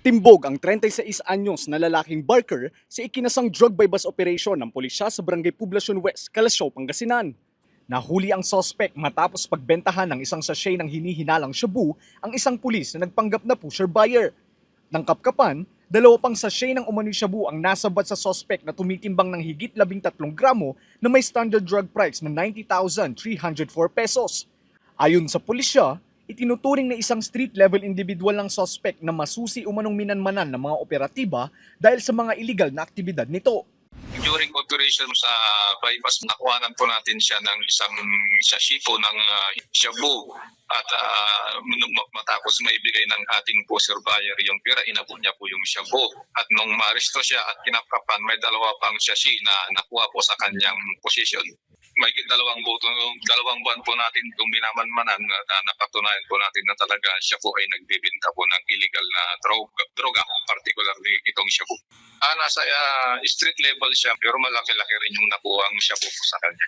Timbog ang 36 anyos na lalaking barker sa ikinasang drug by bus operation ng pulisya sa Barangay Poblacion West, Calasiao, Pangasinan. Nahuli ang sospek matapos pagbentahan ng isang sachet ng hinihinalang shabu ang isang pulis na nagpanggap na pusher buyer. Nang kapkapan, 2 pang sachet ng umano'y shabu ang nasabat sa sospek na tumitimbang ng higit 13 gramo na may standard drug price na 90,304 pesos. Ayon sa pulisya, itinuturing na isang street-level individual ng sospek na masusi umanong minanmanan ng mga operatiba dahil sa mga illegal na aktibidad nito. During operation sa bypass, nakuhanan po natin siya ng isang sachet po ng shabu at matapos maibigay ng ating pusher buyer yung pera, inabot niya po yung shabu. At nung maaresto siya at kinapkapan, may 2 pang sachet na nakuha po sa kanyang posisyon. May 2 buwan po natin itong binamanmanan na napatunayan po natin na talaga siya po ay nagbibinta po ng illegal na droga, particularly itong shabu. Nasa street level siya pero malaki-laki rin yung nakuha ang shabu po sa kanya.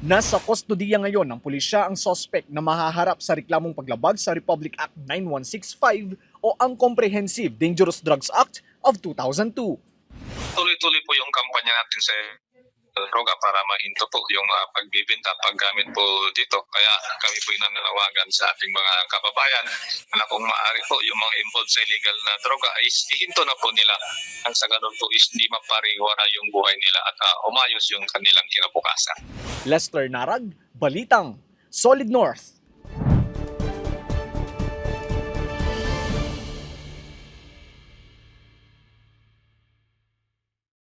Nasa kustodiya ngayon ng pulisya ang sospek na mahaharap sa reklamong paglabag sa Republic Act 9165 o ang Comprehensive Dangerous Drugs Act of 2002. Tuloy-tuloy po yung kampanya natin sa droga para mahinto po yung pagbibinta, paggamit po dito. Kaya kami po nananawagan sa ating mga kababayan na kung maaari po yung mga involved sa illegal na droga ay ihinto na po nila. Ang sa ganun po is hindi mapariwara yung buhay nila at umayos yung kanilang kinabukasan. Lester Narag, Balitang, Solid North.